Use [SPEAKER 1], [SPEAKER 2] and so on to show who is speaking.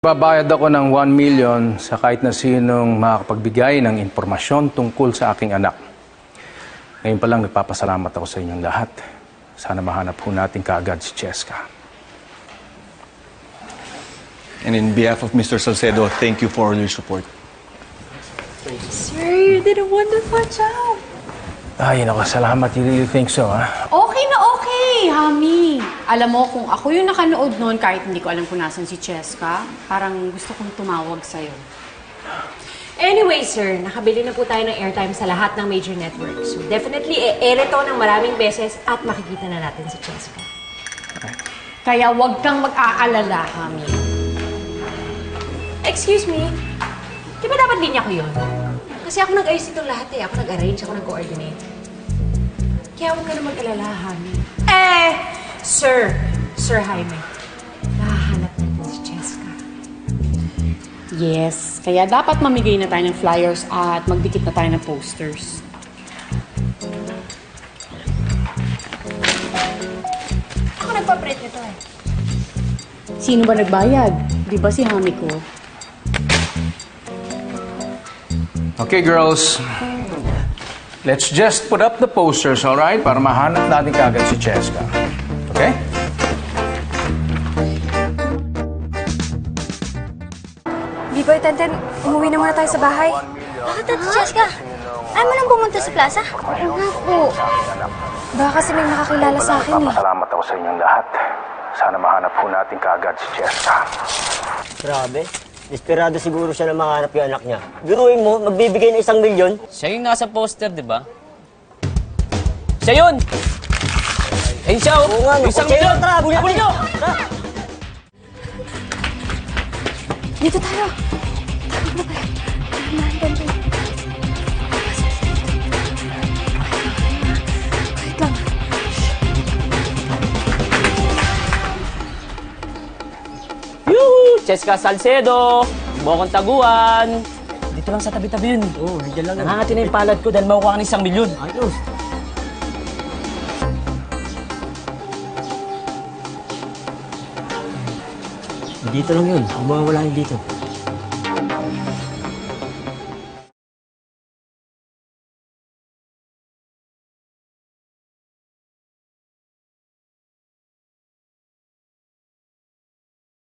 [SPEAKER 1] Babayad ako ng 1 million sa kahit na sinong makakapagbigay ng impormasyon tungkol sa aking anak. Ngayon pa lang nagpapasalamat ako sa inyong lahat. Sana mahanap po natin kaagad si Cheska.
[SPEAKER 2] And in behalf of Mr. Salcedo, thank you for all your support.
[SPEAKER 3] Sir, you did a wonderful job.
[SPEAKER 1] Ay, naku, salamat. You really think so, ha?
[SPEAKER 3] Okay na okay, Hami. Alam mo, kung ako yung nakanood noon, kahit hindi ko alam kung nasan si Cheska, parang gusto kong tumawag sa'yo.
[SPEAKER 4] Anyway, sir, nakabili na po tayo ng airtime sa lahat ng major networks. So, definitely, i-air ito ng maraming beses at makikita na natin si Cheska.
[SPEAKER 3] Kaya wag kang mag-aalala, Hami.
[SPEAKER 4] Excuse me, di ba dapat linya ko yun? Kasi ako nag-ayos itong lahat eh. Ako nag-arrange, ako nag-coordinate. Kaya huwag ka na mag-alala, Hami. Sir Jaime, nahahanap natin si Cheska.
[SPEAKER 3] Yes, kaya dapat mamigay na tayo ng flyers at magdikit na tayo ng posters.
[SPEAKER 4] Ako nagpa-print nito eh.
[SPEAKER 3] Sino ba nagbayad? Di ba si Hami ko?
[SPEAKER 1] Okay, girls. Let's just put up the posters, all right? Para mahanap natin kaagad si Cheska. Okay?
[SPEAKER 5] Biboy, Tenten, umuwi na muna tayo sa bahay.
[SPEAKER 6] Bakit, Ate Cheska? Ayaw mo nang pumunta sa plaza?
[SPEAKER 5] Oo nga po. Baka kasi may nakakilala sa akin eh.
[SPEAKER 1] Nagpapasalamat ako sa inyong lahat. Sana mahanap po natin kaagad si Cheska.
[SPEAKER 7] Grabe. Desperado siguro siya na mahanap yung anak niya. Biruin mo, magbibigay ng 1 milyon?
[SPEAKER 8] Siya yung nasa poster, di ba? Siya yun! Ayun siya, oh!
[SPEAKER 7] Oo nga,
[SPEAKER 8] Yung 1
[SPEAKER 7] siya
[SPEAKER 8] milyon!
[SPEAKER 7] yun, tara, bulyakin
[SPEAKER 8] Kunin
[SPEAKER 7] niyo!
[SPEAKER 8] nyo!
[SPEAKER 7] Tara!
[SPEAKER 5] Dito tayo. Kahit lang.
[SPEAKER 8] Yoo! Cheska Salcedo! Bokong Taguan! Dito lang sa tabi-tabi yun.
[SPEAKER 7] Oo, nandiyan lang.
[SPEAKER 8] Nangangati na yung palad ko dahil makukuha ka ng 1 milyon.
[SPEAKER 7] Ayos. Dito lang yun. Mawawala yun dito.